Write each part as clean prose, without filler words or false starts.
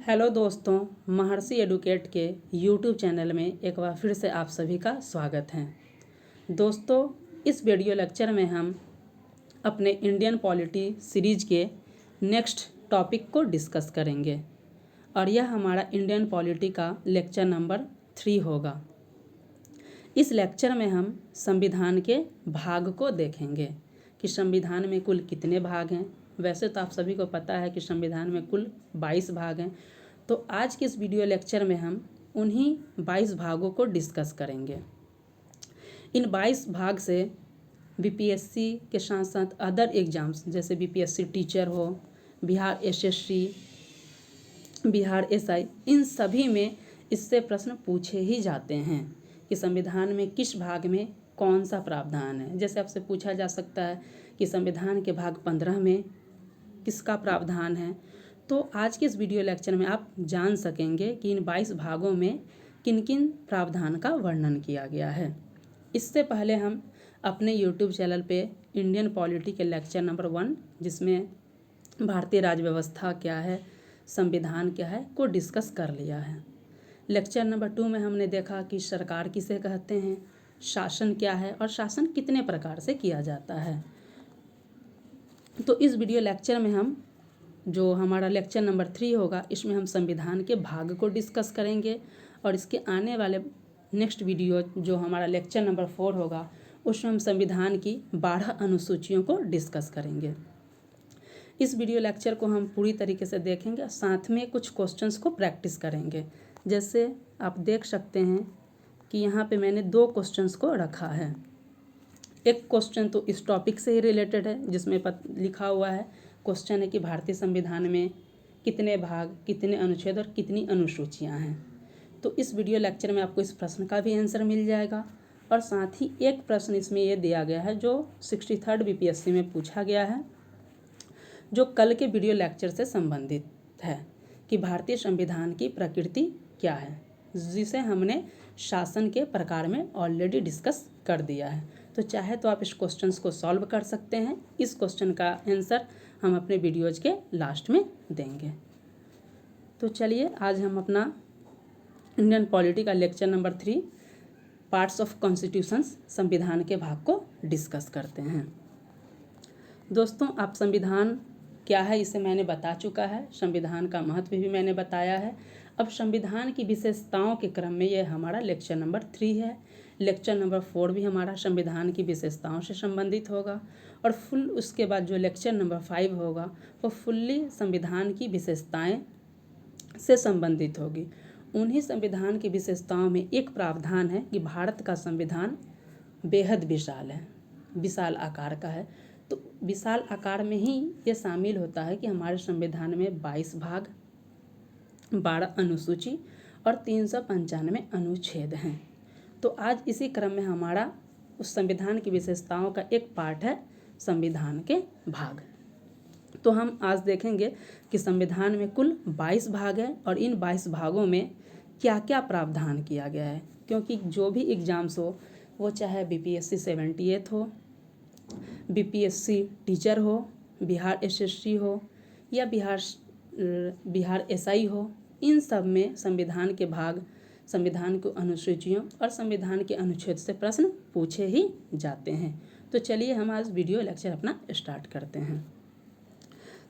Hello दोस्तों, महर्षि educate के YouTube channel में एक बार फिर से आप सभी का स्वागत है। दोस्तों, इस वीडियो लेक्चर में हम अपने इंडियन पॉलिटी सीरीज के नेक्स्ट टॉपिक को डिस्कस करेंगे और यह हमारा इंडियन पॉलिटी का लेक्चर नंबर 3 होगा। इस लेक्चर में हम संविधान के भाग को देखेंगे कि संविधान में कुल कितने भाग हैं। वैसे तो आप सभी को पता है कि संविधान में कुल 22 भाग हैं। तो आज के इस वीडियो लेक्चर में हम उन्हीं 22 भागों को डिस्कस करेंगे। इन 22 भाग से बीपीएससी के साथ साथ अदर एग्जाम्स जैसे बीपीएससी टीचर हो, बिहार एसएससी, बिहार एसआई, इन सभी में इससे प्रश्न पूछे ही जाते हैं कि संविधान में किस भाग में कौन सा प्रावधान है। जैसे आपसे पूछा जा सकता है कि संविधान के भाग 15 में किसका प्रावधान है। तो आज के इस वीडियो लेक्चर में आप जान सकेंगे कि इन 22 भागों में किन किन प्रावधान का वर्णन किया गया है। इससे पहले हम अपने यूट्यूब चैनल पे इंडियन पॉलिटी के लेक्चर नंबर 1, जिसमें भारतीय राज्य व्यवस्था क्या है, संविधान क्या है, को डिस्कस कर लिया है। लेक्चर नंबर 2 में हमने देखा कि सरकार किसे कहते हैं, शासन क्या है और शासन कितने प्रकार से किया जाता है। तो इस वीडियो लेक्चर में हम जो हमारा लेक्चर नंबर 3 होगा, इसमें हम संविधान के भाग को डिस्कस करेंगे और इसके आने वाले नेक्स्ट वीडियो जो हमारा लेक्चर नंबर 4 होगा, उसमें हम संविधान की 12 अनुसूचियों को डिस्कस करेंगे। इस वीडियो लेक्चर को हम पूरी तरीके से देखेंगे, साथ में कुछ क्वेश्चंस को प्रैक्टिस करेंगे। जैसे आप देख सकते हैं कि यहाँ पे मैंने 2 क्वेश्चंस को रखा है। एक क्वेश्चन तो इस टॉपिक से ही रिलेटेड है, जिसमें लिखा हुआ है, क्वेश्चन है कि भारतीय संविधान में कितने भाग, कितने अनुच्छेद और कितनी अनुसूचियां हैं। तो इस वीडियो लेक्चर में आपको इस प्रश्न का भी आंसर मिल जाएगा और साथ ही एक प्रश्न इसमें ये दिया गया है जो 63rd बीपीएससी में पूछा गया है, जो कल के वीडियो लेक्चर से संबंधित है कि भारतीय संविधान की प्रकृति क्या है, जिसे हमने शासन के प्रकार में ऑलरेडी डिस्कस कर दिया है। तो चाहे तो आप इस क्वेश्चंस को सॉल्व कर सकते हैं। इस क्वेश्चन का आंसर हम अपने वीडियोज के लास्ट में देंगे। तो चलिए आज हम अपना इंडियन पॉलिटी का lecture number 3 parts of constitutions, संविधान के भाग को डिस्कस करते हैं। दोस्तों, आप संविधान क्या है इसे मैंने बता चुका है, संविधान का महत्व भी मैंने बताया है। अब संविधान की विशेषताओं के क्रम में यह हमारा लेक्चर नंबर 3 है। लेक्चर नंबर 4 भी हमारा संविधान की विशेषताओं से संबंधित होगा और उसके बाद जो लेक्चर नंबर 5 होगा वो फुल्ली संविधान की विशेषताएं से संबंधित होगी। उन्हीं संविधान की विशेषताओं में एक प्रावधान है कि भारत का संविधान बेहद विशाल है, विशाल आकार का है। तो विशाल आकार में ही ये शामिल होता है कि हमारे संविधान में 22 भाग, 12 अनुसूची और 395 अनुच्छेद हैं। तो आज इसी क्रम में हमारा उस संविधान की विशेषताओं का एक पार्ट है संविधान के भाग। तो हम आज देखेंगे कि संविधान में कुल 22 भाग हैं और इन 22 भागों में क्या क्या प्रावधान किया गया है। क्योंकि जो भी एग्जाम्स हो, वो चाहे बीपीएससी 78 हो, बीपीएससी टीचर हो, बिहार एसएससी हो या बिहार एसआई हो, इन सब में संविधान के भाग, संविधान की अनुसूचियों और संविधान के अनुच्छेद से प्रश्न पूछे ही जाते हैं। तो चलिए हम आज वीडियो लेक्चर अपना स्टार्ट करते हैं।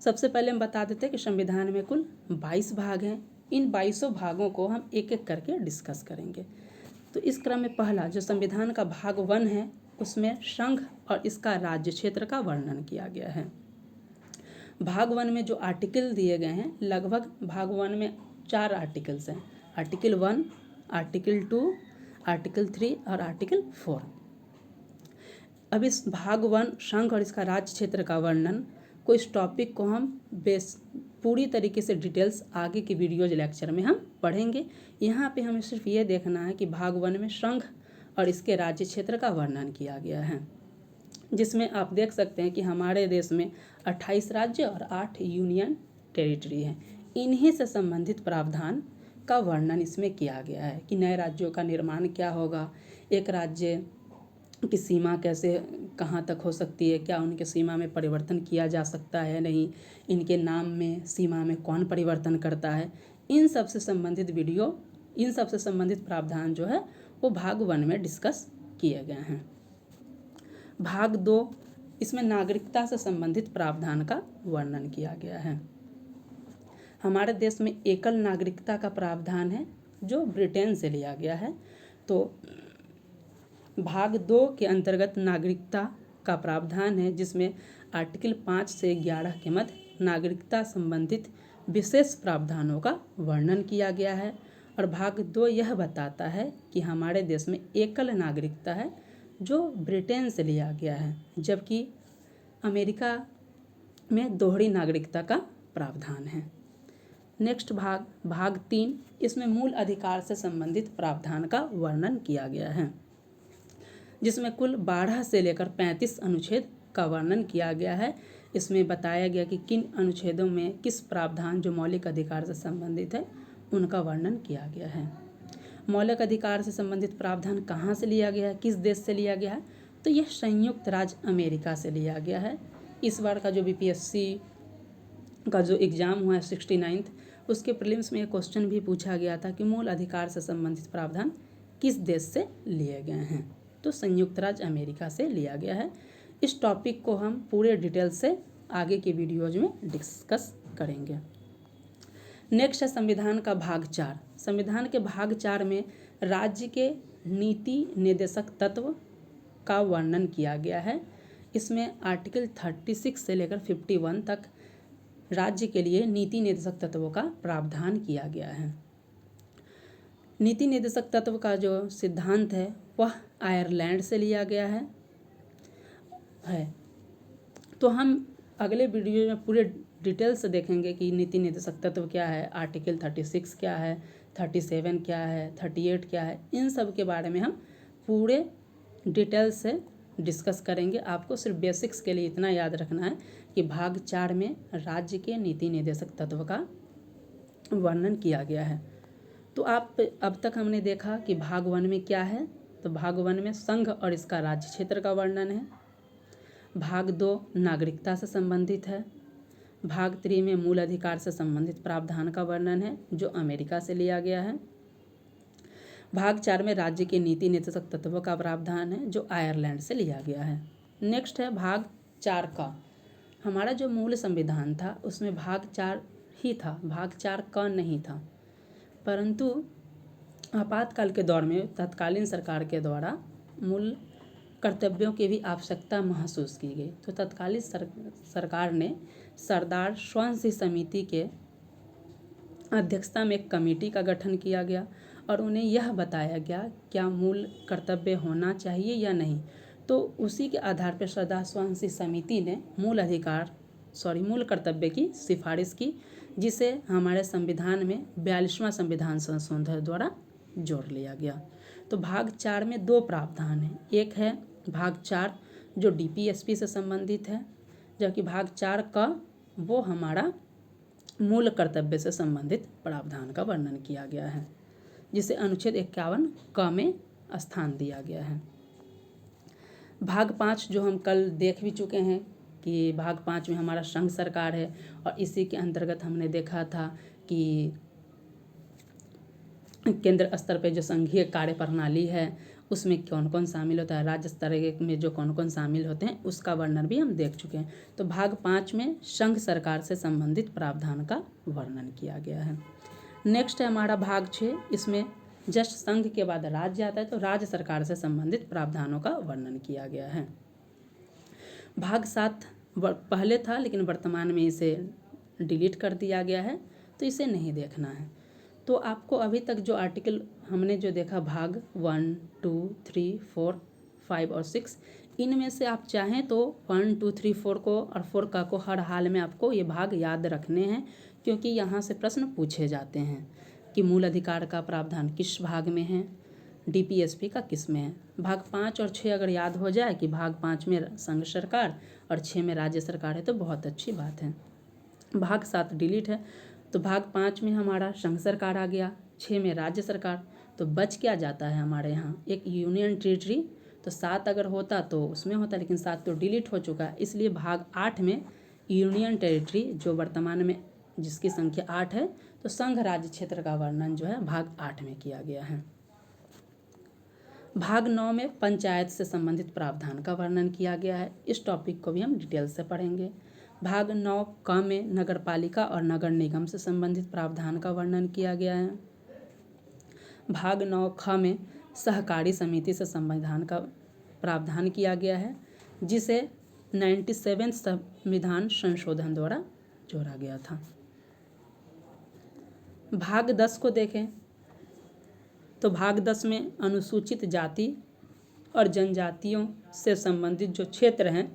सबसे पहले हम बता देते हैं कि संविधान में कुल 22 भाग हैं। इन 22 भागों को हम एक एक करके डिस्कस करेंगे। तो इस क्रम में पहला जो संविधान का भाग 1 है, उसमें संघ और इसका राज्य क्षेत्र का वर्णन किया गया है। भाग 1 में जो आर्टिकल दिए गए हैं, लगभग भाग 1 में 4 आर्टिकल्स हैं। आर्टिकल 1, आर्टिकल 2, आर्टिकल 3 और आर्टिकल 4। अब इस भाग 1 संघ और इसका राज्य क्षेत्र का वर्णन को, इस टॉपिक को हम पूरी तरीके से डिटेल्स आगे की वीडियोज लेक्चर में हम पढ़ेंगे। यहाँ पे हमें सिर्फ ये देखना है कि भाग 1 में संघ और इसके राज्य क्षेत्र का वर्णन किया गया है, जिसमें आप देख सकते हैं कि हमारे देश में 28 राज्य और 8 यूनियन टेरिटरी हैं। इन्हीं से संबंधित प्रावधान का वर्णन इसमें किया गया है कि नए राज्यों का निर्माण क्या होगा, एक राज्य की सीमा कैसे कहाँ तक हो सकती है, क्या उनके सीमा में परिवर्तन किया जा सकता है नहीं, इनके नाम में, सीमा में कौन परिवर्तन करता है, इन सब से संबंधित वीडियो, इन सब से संबंधित प्रावधान जो है वो भाग 1 में डिस्कस किए गए हैं। भाग 2, इसमें नागरिकता से संबंधित प्रावधान का वर्णन किया गया है। हमारे देश में एकल नागरिकता का प्रावधान है जो ब्रिटेन से लिया गया है। तो भाग 2 के अंतर्गत नागरिकता का प्रावधान है जिसमें आर्टिकल 5 से 11 के मध्य नागरिकता संबंधित विशेष प्रावधानों का वर्णन किया गया है। और भाग 2 यह बताता है कि हमारे देश में एकल नागरिकता है जो ब्रिटेन से लिया गया है, जबकि अमेरिका में दोहरी नागरिकता का प्रावधान है। नेक्स्ट भाग 3, इसमें मूल अधिकार से संबंधित प्रावधान का वर्णन किया गया है, जिसमें कुल 12 से लेकर 35 अनुच्छेद का वर्णन किया गया है। इसमें बताया गया कि किन अनुच्छेदों में किस प्रावधान जो मौलिक अधिकार से संबंधित है उनका वर्णन किया गया है। मौलिक अधिकार से संबंधित प्रावधान कहाँ से लिया गया है, किस देश से लिया गया है, तो यह संयुक्त राज्य अमेरिका से लिया गया है। इस बार का जो बीपीएससी का जो एग्ज़ाम हुआ है 69th, उसके प्रीलिम्स में एक क्वेश्चन भी पूछा गया था कि मूल अधिकार से संबंधित प्रावधान किस देश से लिए गए हैं, तो संयुक्त राज्य अमेरिका से लिया गया है। इस टॉपिक को हम पूरे डिटेल से आगे के वीडियोज में डिस्कस करेंगे। नेक्स्ट है संविधान का भाग 4। संविधान के भाग 4 में राज्य के नीति निर्देशक तत्व का वर्णन किया गया है। इसमें आर्टिकल 36 से लेकर 51 तक राज्य के लिए नीति निर्देशक तत्वों का प्रावधान किया गया है। नीति निर्देशक तत्व का जो सिद्धांत है वह आयरलैंड से लिया गया है। तो हम अगले वीडियो में पूरे डिटेल से देखेंगे कि नीति निर्देशक तत्व क्या है, आर्टिकल 36 क्या है, 37 क्या है, 38 क्या है, इन सब के बारे में हम पूरे डिटेल से डिस्कस करेंगे। आपको सिर्फ बेसिक्स के लिए इतना याद रखना है कि भाग 4 में राज्य के नीति निर्देशक तत्व का वर्णन किया गया है। तो अब तक हमने देखा कि भाग 1 में क्या है, तो भाग 1 में संघ और इसका राज्य क्षेत्र का वर्णन है। भाग 2 नागरिकता से संबंधित है। भाग 3 में मूल अधिकार से संबंधित प्रावधान का वर्णन है जो अमेरिका से लिया गया है। भाग 4 में राज्य के नीति निर्देशक तत्वों का प्रावधान है जो आयरलैंड से लिया गया है। नेक्स्ट है भाग 4 का। हमारा जो मूल संविधान था उसमें भाग 4 ही था, भाग 4 का नहीं था, परंतु आपातकाल के दौर में तत्कालीन सरकार के द्वारा मूल कर्तव्यों की भी आवश्यकता महसूस की गई। तो तत्कालीन सरकार ने सरदार स्वयं समिति के अध्यक्षता में एक कमेटी का गठन किया गया और उन्हें यह बताया गया क्या मूल कर्तव्य होना चाहिए या नहीं। तो उसी के आधार पर सरदार स्वयं समिति ने मूल कर्तव्य की सिफारिश की, जिसे हमारे संविधान में 42वां संविधान संशोधन द्वारा जोड़ लिया गया। तो भाग 4 में 2 प्रावधान हैं। एक है भाग 4 जो डीपीएसपी से संबंधित है, जबकि भाग 4 का वो हमारा मूल कर्तव्य से संबंधित प्रावधान का वर्णन किया गया है, जिसे अनुच्छेद 51 क में स्थान दिया गया है। भाग 5 जो हम कल देख भी चुके हैं कि भाग 5 में हमारा संघ सरकार है और इसी के अंतर्गत हमने देखा था कि केंद्र स्तर पे जो संघीय कार्य प्रणाली है उसमें कौन कौन शामिल होता है, राज्य स्तर में जो कौन कौन शामिल होते हैं उसका वर्णन भी हम देख चुके हैं। तो भाग 5 में संघ सरकार से संबंधित प्रावधान का वर्णन किया गया है। नेक्स्ट है हमारा भाग 6। इसमें जस्ट संघ के बाद राज्य आता है, तो राज्य सरकार से संबंधित प्रावधानों का वर्णन किया गया है। भाग 7 पहले था लेकिन वर्तमान में इसे डिलीट कर दिया गया है, तो इसे नहीं देखना है। तो आपको अभी तक जो आर्टिकल हमने जो देखा भाग 1, 2, 3, 4, 5 और 6, इनमें से आप चाहें तो 1, 2, 3, 4 को और 4 का को हर हाल में आपको ये भाग याद रखने हैं, क्योंकि यहाँ से प्रश्न पूछे जाते हैं कि मूल अधिकार का प्रावधान किस भाग में है, डीपीएसपी का किस में है। भाग 5 और 6 अगर याद हो जाए कि भाग 5 में संघ सरकार और 6 में राज्य सरकार है तो बहुत अच्छी बात है। भाग 7 डिलीट है, तो भाग 5 में हमारा संघ सरकार आ गया, 6 में राज्य सरकार, तो बच क्या जाता है हमारे यहाँ एक यूनियन टेरिटरी। तो 7 अगर होता तो उसमें होता, लेकिन 7 तो डिलीट हो चुका है, इसलिए भाग 8 में यूनियन टेरिटरी जो वर्तमान में जिसकी संख्या 8 है, तो संघ राज्य क्षेत्र का वर्णन जो है भाग 8 में किया गया है। भाग 9 में पंचायत से संबंधित प्रावधान का वर्णन किया गया है। इस टॉपिक को भी हम डिटेल से पढ़ेंगे। भाग 9 क में नगरपालिका और नगर निगम से संबंधित प्रावधान का वर्णन किया गया है। भाग 9 ख में सहकारी समिति से संविधान का प्रावधान किया गया है, जिसे 97वें संविधान संशोधन द्वारा जोड़ा गया था। भाग 10 को देखें तो भाग 10 में अनुसूचित जाति और जनजातियों से संबंधित जो क्षेत्र हैं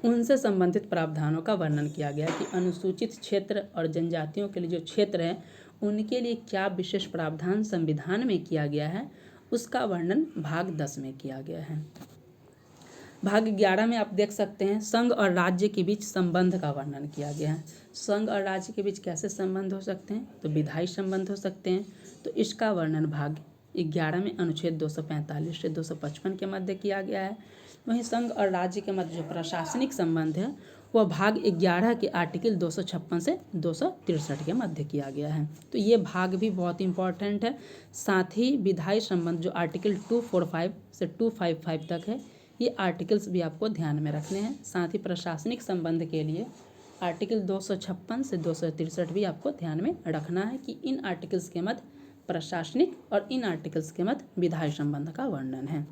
उनसे संबंधित प्रावधानों का वर्णन किया गया है कि अनुसूचित क्षेत्र और जनजातियों के लिए जो क्षेत्र हैं उनके लिए क्या विशेष प्रावधान संविधान में किया गया है, उसका वर्णन भाग 10 में किया गया है। भाग 11 में आप देख सकते हैं संघ और राज्य के बीच संबंध का वर्णन किया गया है। संघ और राज्य के बीच कैसे संबंध हो सकते हैं, तो विधायी संबंध हो सकते हैं। तो इसका वर्णन भाग 11 में अनुच्छेद 245 से 255 के मध्य किया गया है। वहीं संघ और राज्य के मध्य जो प्रशासनिक संबंध है वह भाग 11 के आर्टिकल 256 से 263 के मध्य किया गया है। तो ये भाग भी बहुत इंपॉर्टेंट है। साथ ही विधायी संबंध जो आर्टिकल 245 से 255 तक है, ये आर्टिकल्स भी आपको ध्यान में रखने हैं। साथ ही प्रशासनिक संबंध के लिए आर्टिकल 256 से 263 भी आपको ध्यान में रखना है कि इन आर्टिकल्स के मध्य प्रशासनिक और इन आर्टिकल्स के मध्य विधायी संबंध का वर्णन है।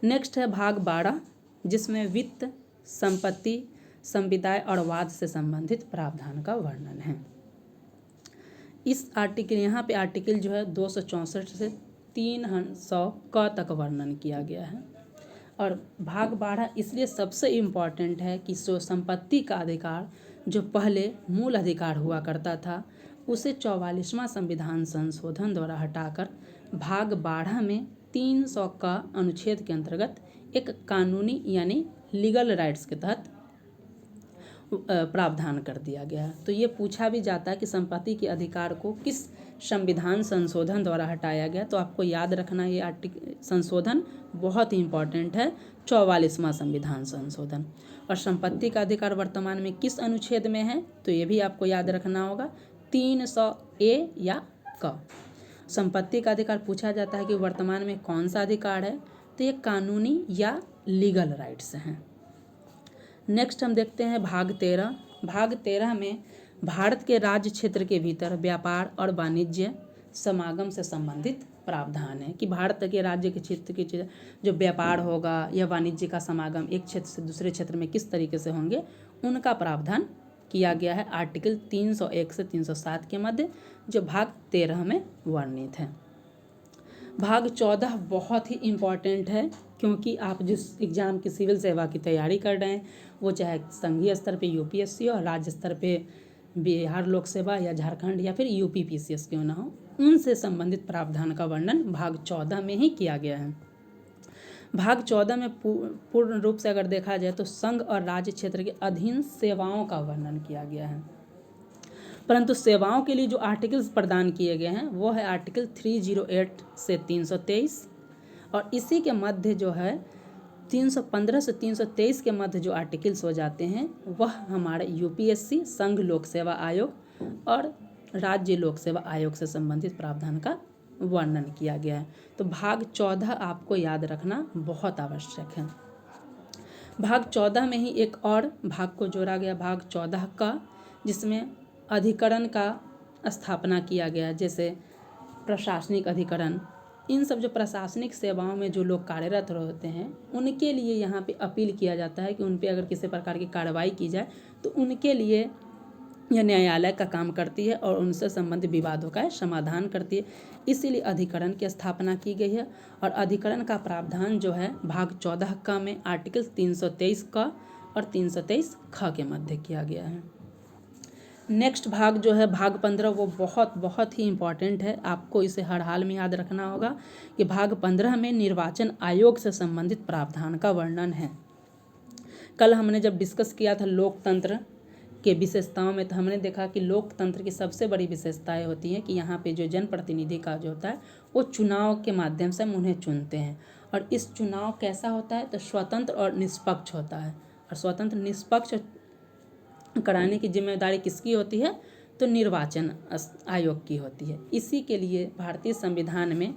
नेक्स्ट है भाग 12, जिसमें वित्त, संपत्ति, संविदाय और वाद से संबंधित प्रावधान का वर्णन है। इस आर्टिकल यहाँ पे आर्टिकल जो है 264 से 300 क तक वर्णन किया गया है। और भाग 12 इसलिए सबसे इम्पॉर्टेंट है कि जो संपत्ति का अधिकार जो पहले मूल अधिकार हुआ करता था उसे 44वां संविधान संशोधन द्वारा हटाकर भाग 12 में 300 का अनुच्छेद के अंतर्गत एक कानूनी यानी लीगल राइट्स के तहत प्रावधान कर दिया गया है। तो ये पूछा भी जाता है कि संपत्ति के अधिकार को किस संविधान संशोधन द्वारा हटाया गया, तो आपको याद रखना ये संशोधन बहुत ही इम्पॉर्टेंट है, 44वां संविधान संशोधन। और संपत्ति का अधिकार वर्तमान में किस अनुच्छेद में है, तो ये भी आपको याद रखना होगा, 300A या क। संपत्ति का अधिकार पूछा जाता है कि वर्तमान में कौन सा अधिकार है, तो ये कानूनी या लीगल राइट्स हैं। नेक्स्ट हम देखते हैं भाग 13। भाग 13 में भारत के राज्य क्षेत्र के भीतर व्यापार और वाणिज्य समागम से संबंधित प्रावधान है कि भारत के राज्य के क्षेत्र के जो व्यापार होगा या वाणिज्य का समागम एक क्षेत्र से दूसरे क्षेत्र में किस तरीके से होंगे, उनका प्रावधान किया गया है आर्टिकल 301 से 307 के मध्य, जो भाग 13 में वर्णित है। भाग 14 बहुत ही इम्पॉर्टेंट है, क्योंकि आप जिस एग्ज़ाम की सिविल सेवा की तैयारी कर रहे हैं वो चाहे संघीय स्तर पे यूपीएससी और राज्य स्तर पे बिहार लोक सेवा या झारखंड या फिर यूपी पीसीएस क्यों ना हो, उनसे संबंधित प्रावधान का वर्णन भाग 14 में ही किया गया है। भाग 14 में पूर्ण रूप से अगर देखा जाए तो संघ और राज्य क्षेत्र के अधीन सेवाओं का वर्णन किया गया है, परंतु सेवाओं के लिए जो आर्टिकल्स प्रदान किए गए हैं वो है आर्टिकल 308 से 323, और इसी के मध्य जो है 315 से 323 के मध्य जो आर्टिकल्स हो जाते हैं वह हमारे यूपीएससी, संघ लोक सेवा आयोग और राज्य लोक सेवा आयोग से संबंधित प्रावधान का वर्णन किया गया है। तो भाग 14 आपको याद रखना बहुत आवश्यक है। भाग 14 में ही एक और भाग को जोड़ा गया, भाग 14 का, जिसमें अधिकरण का स्थापना किया गया, जैसे प्रशासनिक अधिकरण। इन सब जो प्रशासनिक सेवाओं में जो लोग कार्यरत होते हैं उनके लिए यहाँ पे अपील किया जाता है कि उन पे अगर किसी प्रकार की कार्रवाई की जाए तो उनके लिए यह न्यायालय का काम करती है और उनसे संबंधित विवादों का समाधान करती है। इसीलिए अधिकरण की स्थापना की गई है। और अधिकरण का प्रावधान जो है भाग 14 का में आर्टिकल 323 का और 323 ख के मध्य किया गया है। नेक्स्ट भाग जो है भाग 15, वो बहुत ही इम्पॉर्टेंट है, आपको इसे हर हाल में याद रखना होगा कि भाग 15 में निर्वाचन आयोग से संबंधित प्रावधान का वर्णन है। कल हमने जब डिस्कस किया था लोकतंत्र के विशेषताओं में, तो हमने देखा कि लोकतंत्र की सबसे बड़ी विशेषताएं होती हैं कि यहाँ पे जो जनप्रतिनिधि का जो होता है वो चुनाव के माध्यम से हम उन्हें चुनते हैं, और इस चुनाव कैसा होता है, तो स्वतंत्र और निष्पक्ष होता है। और स्वतंत्र निष्पक्ष कराने की जिम्मेदारी किसकी होती है? तो निर्वाचन आयोग की होती है। इसी के लिए भारतीय संविधान में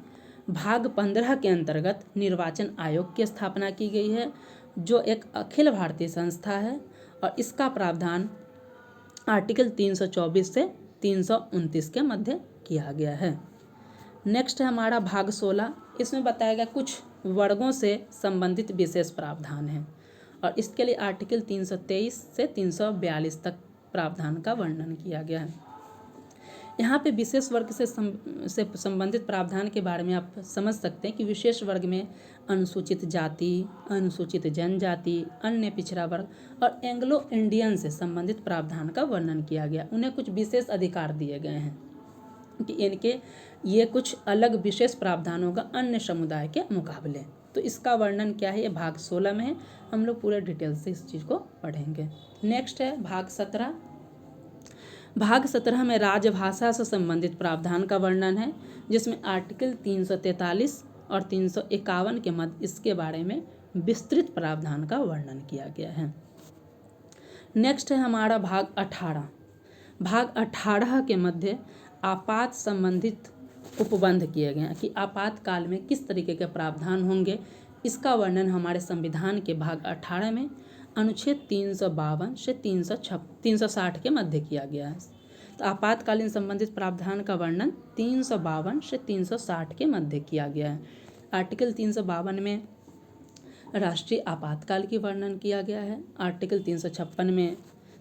भाग 15 के अंतर्गत निर्वाचन आयोग की स्थापना की गई है, जो एक अखिल भारतीय संस्था है और इसका प्रावधान आर्टिकल 324 से 329 के मध्य किया गया है। नेक्स्ट है हमारा भाग 16। इसमें बताया गया कुछ वर्गों से संबंधित विशेष प्रावधान है और इसके लिए आर्टिकल 323 से 342 तक प्रावधान का वर्णन किया गया है। यहाँ पे विशेष वर्ग से संबंधित प्रावधान के बारे में आप समझ सकते हैं कि विशेष वर्ग में अनुसूचित जाति, अनुसूचित जनजाति, अन्य पिछड़ा वर्ग और एंग्लो इंडियन से संबंधित प्रावधान का वर्णन किया गया। उन्हें कुछ विशेष अधिकार दिए गए हैं कि इनके ये कुछ अलग विशेष प्रावधान होगा अन्य समुदाय के मुकाबले। तो इसका वर्णन क्या है, ये भाग 16 में है। हम लोग पूरे डिटेल से इस चीज़ को पढ़ेंगे। नेक्स्ट है भाग 17। भाग 17 में राजभाषा से संबंधित प्रावधान का वर्णन है, जिसमें आर्टिकल 343 और 351 के मध्य इसके बारे में विस्तृत प्रावधान का वर्णन किया गया है। नेक्स्ट है हमारा भाग 18। भाग 18 के मध्य आपात संबंधित उपबंध किए गए हैं कि आपातकाल में किस तरीके के प्रावधान होंगे। इसका वर्णन हमारे संविधान के भाग 18 में अनुच्छेद 352 से 360 के मध्य किया गया है। तो आपातकालीन संबंधित प्रावधान का वर्णन 352 से 360 के मध्य किया गया है। आर्टिकल 352 में राष्ट्रीय आपातकाल की वर्णन किया गया है। आर्टिकल 356 में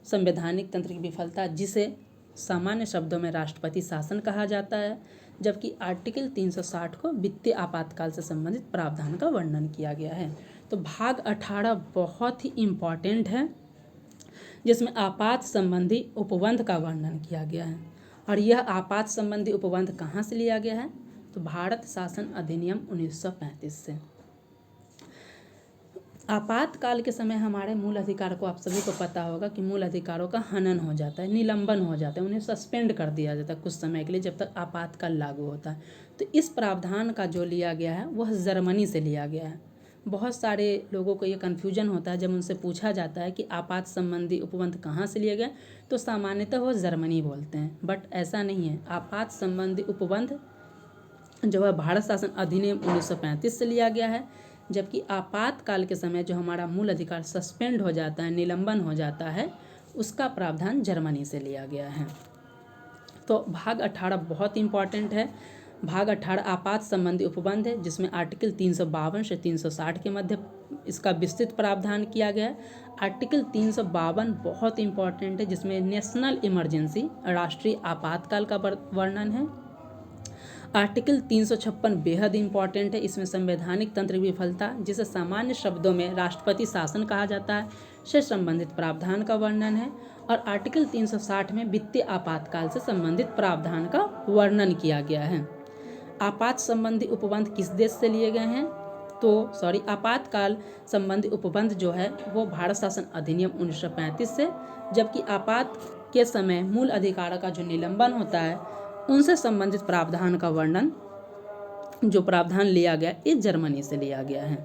संवैधानिक तंत्र की विफलता, जिसे सामान्य शब्दों में राष्ट्रपति शासन कहा जाता है, जबकि आर्टिकल 360 को वित्तीय आपातकाल से संबंधित प्रावधान का वर्णन किया गया है। तो भाग 18 बहुत ही इम्पॉर्टेंट है, जिसमें आपात संबंधी उपबंध का वर्णन किया गया है। और यह आपात संबंधी उपबंध कहाँ से लिया गया है? तो भारत शासन अधिनियम 1935 से। आपातकाल के समय हमारे मूल अधिकार को, आप सभी को पता होगा कि मूल अधिकारों का हनन हो जाता है, निलंबन हो जाता है, उन्हें सस्पेंड कर दिया जाता है कुछ समय के लिए, जब तक आपातकाल लागू होता है। तो इस प्रावधान का जो लिया गया है वह जर्मनी से लिया गया है। बहुत सारे लोगों को ये कन्फ्यूजन होता है जब उनसे पूछा जाता है कि आपात संबंधी उपबंध कहाँ से लिए गए, तो सामान्यतः वो जर्मनी बोलते हैं, बट ऐसा नहीं है। आपात संबंधी उपबंध जो है भारत शासन अधिनियम 1935 से लिया गया है, जबकि आपातकाल के समय जो हमारा मूल अधिकार सस्पेंड हो जाता है, निलंबन हो जाता है, उसका प्रावधान जर्मनी से लिया गया है। तो भाग 18 बहुत इंपॉर्टेंट है। भाग 18 आपात संबंधी उपबंध है, जिसमें आर्टिकल 352 से 360 के मध्य इसका विस्तृत प्रावधान किया गया है। आर्टिकल 352 बहुत इंपॉर्टेंट है, जिसमें नेशनल इमरजेंसी, राष्ट्रीय आपातकाल का वर्णन है। आर्टिकल 356 बेहद इंपॉर्टेंट है, इसमें संवैधानिक तंत्र विफलता, जिसे सामान्य शब्दों में राष्ट्रपति शासन कहा जाता है, से संबंधित प्रावधान का वर्णन है। और आर्टिकल 360 में वित्तीय आपातकाल से संबंधित प्रावधान का वर्णन किया गया है। आपात संबंधी उपबंध किस देश से लिए गए हैं? तो आपातकाल संबंधी उपबंध जो है वो भारत शासन अधिनियम 1935 से, जबकि आपात के समय मूल अधिकारों का जो निलंबन होता है उनसे संबंधित प्रावधान का वर्णन, जो प्रावधान लिया गया, ये जर्मनी से लिया गया है।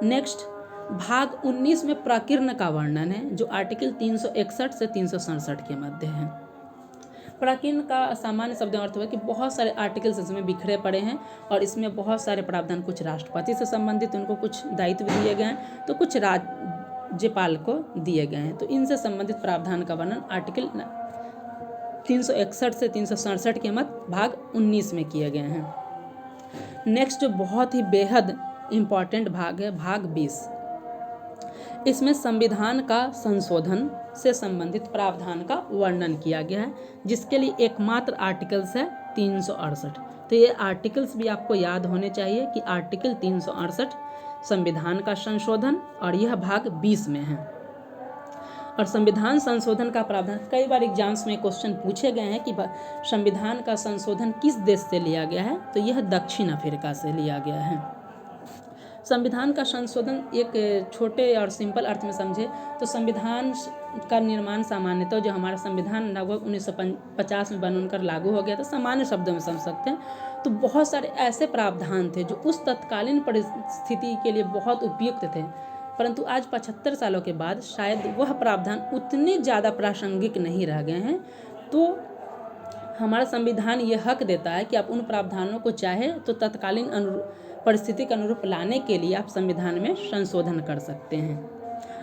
नेक्स्ट भाग 19 में प्रकीर्ण का वर्णन है, जो आर्टिकल 361 से 367 के मध्य है। प्रकीर्ण का सामान्य शब्द अर्थ है कि बहुत सारे आर्टिकल्स इसमें बिखरे पड़े हैं और इसमें बहुत सारे प्रावधान, कुछ राष्ट्रपति से संबंधित उनको कुछ दायित्व दिए गए हैं, तो कुछ राज्यपाल को दिए गए हैं। तो इनसे संबंधित प्रावधान का वर्णन आर्टिकल 361 से 367 के मध्य भाग 19 में किए गए हैं। नेक्स्ट जो बहुत ही बेहद इम्पॉर्टेंट भाग है, भाग 20। इसमें संविधान का संशोधन से संबंधित प्रावधान का वर्णन किया गया है, जिसके लिए एकमात्र आर्टिकल्स है 368। तो ये आर्टिकल्स भी आपको याद होने चाहिए कि आर्टिकल 368 संविधान का संशोधन, और यह भाग 20 में है। और संविधान संशोधन का प्रावधान, कई बार एग्जाम्स में क्वेश्चन पूछे गए हैं कि संविधान का संशोधन किस देश से लिया गया है, तो यह दक्षिण अफ्रीका से लिया गया है। संविधान का संशोधन एक छोटे और सिंपल अर्थ में समझे तो संविधान का निर्माण सामान्यतः जो हमारा संविधान लगभग 1950 में बनकर लागू हो गया था, सामान्य शब्दों में समझ सकते हैं। तो बहुत सारे ऐसे प्रावधान थे जो उस तत्कालीन परिस्थिति के लिए बहुत उपयुक्त थे, परंतु आज 75 सालों के बाद शायद वह प्रावधान उतने ज़्यादा प्रासंगिक नहीं रह गए हैं। तो हमारा संविधान ये हक देता है कि आप उन प्रावधानों को चाहे तो तत्कालीन परिस्थिति के अनुरूप लाने के लिए आप संविधान में संशोधन कर सकते हैं।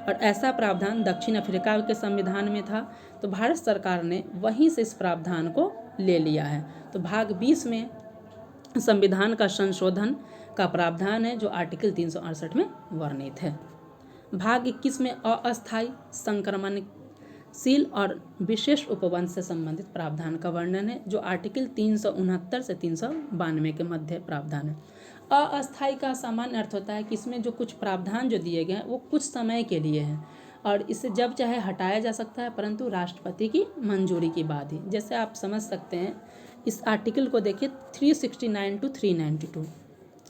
और ऐसा प्रावधान दक्षिण अफ्रीका के संविधान में था, तो भारत सरकार ने वहीं से इस प्रावधान को ले लिया है। तो भाग 20 में संविधान का संशोधन का प्रावधान है जो आर्टिकल 368 में वर्णित है। भाग 21 में अस्थायी संक्रमणशील और विशेष उपवंश से संबंधित प्रावधान का वर्णन है जो आर्टिकल 369 से 392 के मध्य प्रावधान है। अस्थायी का सामान्य अर्थ होता है कि इसमें जो कुछ प्रावधान जो दिए गए हैं वो कुछ समय के लिए हैं और इसे जब चाहे हटाया जा सकता है, परंतु राष्ट्रपति की मंजूरी के बाद ही। जैसे आप समझ सकते हैं, इस आर्टिकल को देखिए 369 टू 392,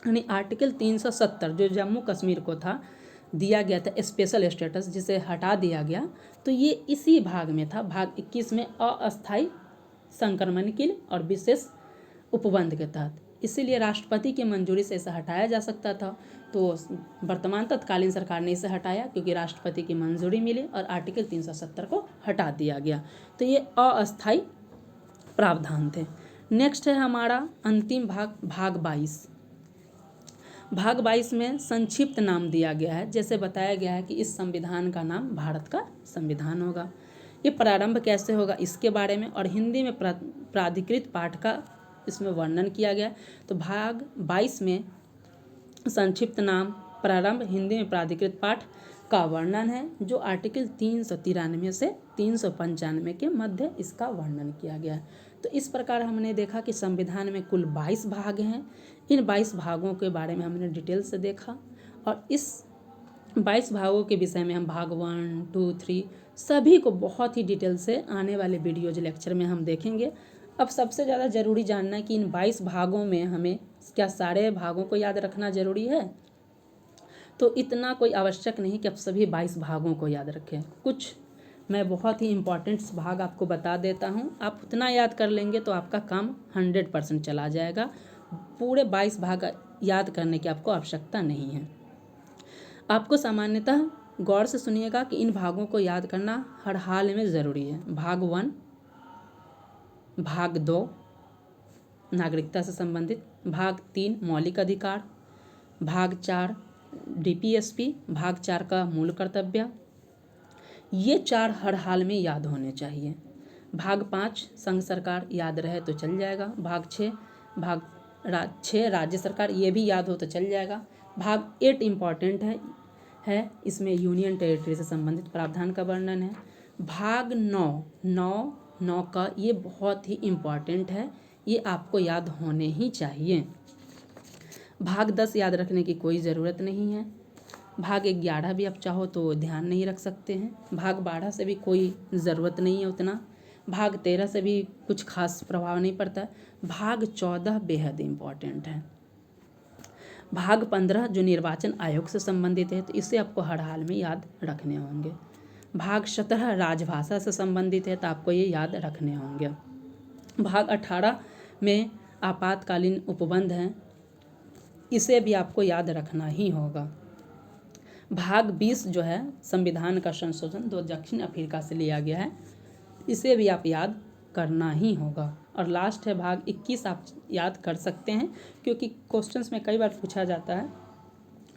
यानी आर्टिकल 370 जो जम्मू कश्मीर को था दिया गया था स्पेशल स्टेटस, जिसे हटा दिया गया, तो ये इसी भाग में था। भाग 21 में अस्थायी संक्रमणशील और विशेष उपबंध के तहत, इसीलिए राष्ट्रपति की मंजूरी से इसे हटाया जा सकता था। तो वर्तमान तत्कालीन सरकार ने इसे हटाया क्योंकि राष्ट्रपति की मंजूरी मिली और आर्टिकल 370 को हटा दिया गया। तो ये अस्थायी प्रावधान थे। नेक्स्ट है हमारा अंतिम भाग, भाग 22। भाग 22 में संक्षिप्त नाम दिया गया है। जैसे बताया गया है कि इस संविधान का नाम भारत का संविधान होगा। ये प्रारंभ कैसे होगा इसके बारे में और हिंदी में प्राधिकृत पाठ का इसमें वर्णन किया गया। तो भाग 22 में संक्षिप्त नाम, प्रारंभ, हिंदी में प्राधिकृत पाठ का वर्णन है जो आर्टिकल 393 से 395 के मध्य इसका वर्णन किया गया है। तो इस प्रकार हमने देखा कि संविधान में कुल 22 भाग हैं। इन 22 भागों के बारे में हमने डिटेल से देखा और इस 22 भागों के विषय में हम भाग 1, 2, 3 सभी को बहुत ही डिटेल से आने वाले वीडियोज लेक्चर में हम देखेंगे। अब सबसे ज़्यादा ज़रूरी जानना है कि इन 22 भागों में हमें क्या सारे भागों को याद रखना ज़रूरी है? तो इतना कोई आवश्यक नहीं कि आप सभी 22 भागों को याद रखें। कुछ मैं बहुत ही इम्पॉर्टेंट भाग आपको बता देता हूँ, आप उतना याद कर लेंगे तो आपका काम 100% चला जाएगा। पूरे 22 भाग याद करने की आपको आवश्यकता नहीं है। आपको सामान्यतः गौर से सुनिएगा कि इन भागों को याद करना हर हाल में ज़रूरी है। भाग 1, भाग 2 नागरिकता से संबंधित, भाग 3 मौलिक अधिकार, भाग 4 डीपीएसपी, भाग 4 का मूल कर्तव्य, ये 4 हर हाल में याद होने चाहिए। भाग 5 संघ सरकार याद रहे तो चल जाएगा। भाग 6 राज्य सरकार, ये भी याद हो तो चल जाएगा। भाग 8 इम्पॉर्टेंट है, इसमें यूनियन टेरिटरी से संबंधित प्रावधान का वर्णन है। भाग 9 का ये बहुत ही इम्पॉर्टेंट है, ये आपको याद होने ही चाहिए। भाग 10 याद रखने की कोई ज़रूरत नहीं है। भाग 11 भी आप चाहो तो ध्यान नहीं रख सकते हैं। भाग 12 से भी कोई ज़रूरत नहीं है उतना। भाग 13 से भी कुछ खास प्रभाव नहीं पड़ता। भाग 14 बेहद इम्पॉर्टेंट है। भाग 15 जो निर्वाचन आयोग से संबंधित है, तो इसे आपको हर हाल में याद रखने होंगे। भाग 17 राजभाषा से संबंधित है, तो आपको ये याद रखने होंगे। भाग 18 में आपातकालीन उपबंध हैं, इसे भी आपको याद रखना ही होगा। भाग 20 जो है संविधान का संशोधन जो दक्षिण अफ्रीका से लिया गया है, इसे भी आप याद करना ही होगा। और लास्ट है भाग 21, आप याद कर सकते हैं क्योंकि क्वेश्चंस में कई बार पूछा जाता है।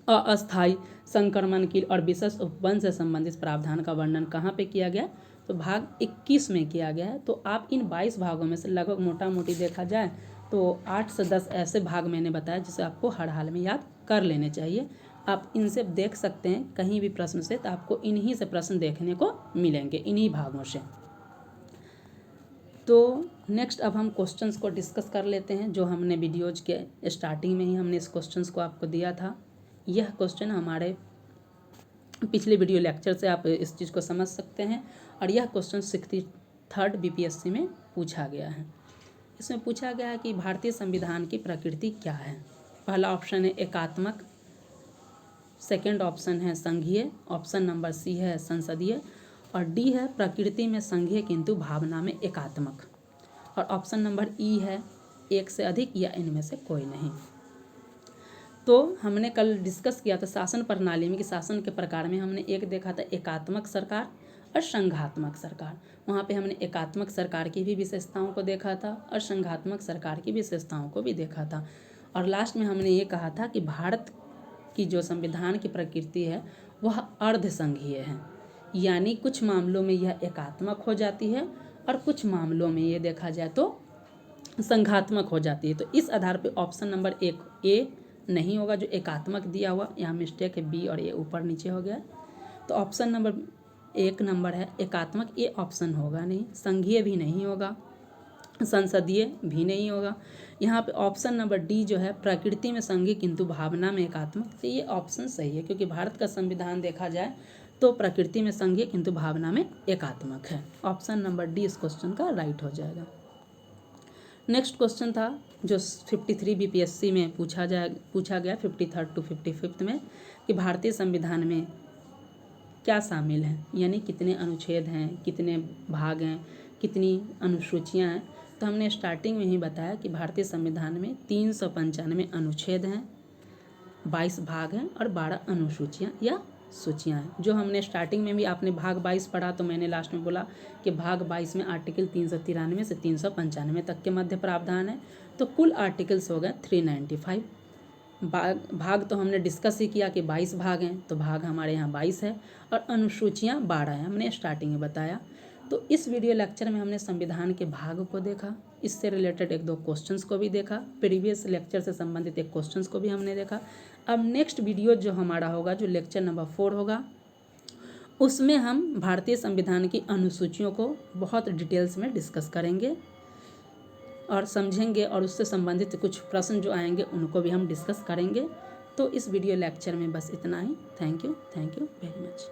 अस्थायी संक्रमणशील और विशेष उपवंश से संबंधित प्रावधान का वर्णन कहाँ पे किया गया? तो भाग 21 में किया गया है। तो आप इन 22 भागों में से लगभग मोटा मोटी देखा जाए तो 8 से 10 ऐसे भाग मैंने बताया जिसे आपको हर हाल में याद कर लेने चाहिए। आप इनसे देख सकते हैं कहीं भी प्रश्न से, तो आपको इन्हीं से प्रश्न देखने को मिलेंगे, इन्हीं भागों से। तो नेक्स्ट अब हम क्वेश्चंस को डिस्कस कर लेते हैं जो हमने वीडियोज के स्टार्टिंग में ही हमने इस क्वेश्चंस को आपको दिया था। यह क्वेश्चन हमारे पिछले वीडियो लेक्चर से आप इस चीज़ को समझ सकते हैं और यह क्वेश्चन 63rd बीपीएससी में पूछा गया है। इसमें पूछा गया है कि भारतीय संविधान की प्रकृति क्या है। पहला ऑप्शन है एकात्मक, सेकंड ऑप्शन है संघीय, ऑप्शन नंबर सी है संसदीय और डी है प्रकृति में संघीय किंतु भावना में एकात्मक और ऑप्शन नंबर ई है एक से अधिक या इनमें से कोई नहीं। तो हमने कल डिस्कस किया था शासन प्रणाली में कि शासन के प्रकार में हमने एक देखा था एकात्मक सरकार और संघात्मक सरकार। वहाँ पे हमने एकात्मक सरकार की भी विशेषताओं को देखा था और संघात्मक सरकार की विशेषताओं को भी देखा था। और लास्ट में हमने ये कहा था कि भारत की जो संविधान की प्रकृति है वह अर्धसंघीय है, यानी कुछ मामलों में यह एकात्मक हो जाती है और कुछ मामलों में ये देखा जाए तो संघात्मक हो जाती है। तो इस आधार पे ऑप्शन नंबर 1 ए नहीं होगा, जो एकात्मक दिया हुआ, यहाँ मिस्टेक है, बी और ए ऊपर नीचे हो गया। तो ऑप्शन नंबर 1 नंबर है एकात्मक, ये ऑप्शन होगा नहीं। संघीय भी नहीं होगा, संसदीय भी नहीं होगा। यहाँ पे ऑप्शन नंबर डी जो है प्रकृति में संघीय किंतु भावना में एकात्मक, तो ये ऑप्शन सही है क्योंकि भारत का संविधान देखा जाए तो प्रकृति में संघीय किंतु भावना में एकात्मक है। ऑप्शन नंबर डी इस क्वेश्चन का राइट हो जाएगा। नेक्स्ट क्वेश्चन था जो 53 बीपीएससी में पूछा गया 53rd to 55th में कि भारतीय संविधान में क्या शामिल है, यानी कितने अनुच्छेद हैं, कितने भाग हैं, कितनी अनुसूचियां हैं। तो हमने स्टार्टिंग में ही बताया कि भारतीय संविधान में 395 अनुच्छेद हैं, 22 भाग हैं और 12 अनुसूचियां या सूचियां हैं। जो हमने स्टार्टिंग में भी आपने भाग 22 पढ़ा तो मैंने लास्ट में बोला कि भाग 22 में आर्टिकल 393 से 395 तक के मध्य प्रावधान है। तो कुल आर्टिकल्स हो गए 395। भाग तो हमने डिस्कस ही किया कि 22 भाग हैं, तो भाग हमारे यहाँ 22 है और अनुसूचियाँ 12 हैं, हमने स्टार्टिंग में बताया। तो इस वीडियो लेक्चर में हमने संविधान के भाग को देखा, इससे रिलेटेड 1-2 क्वेश्चंस को भी देखा, प्रीवियस लेक्चर से संबंधित एक क्वेश्चंस को भी हमने देखा। अब नेक्स्ट वीडियो जो हमारा होगा, जो लेक्चर नंबर 4 होगा, उसमें हम भारतीय संविधान की अनुसूचियों को बहुत डिटेल्स में डिस्कस करेंगे और समझेंगे और उससे संबंधित कुछ प्रश्न जो आएंगे उनको भी हम डिस्कस करेंगे। तो इस वीडियो लेक्चर में बस इतना ही। Thank you very much.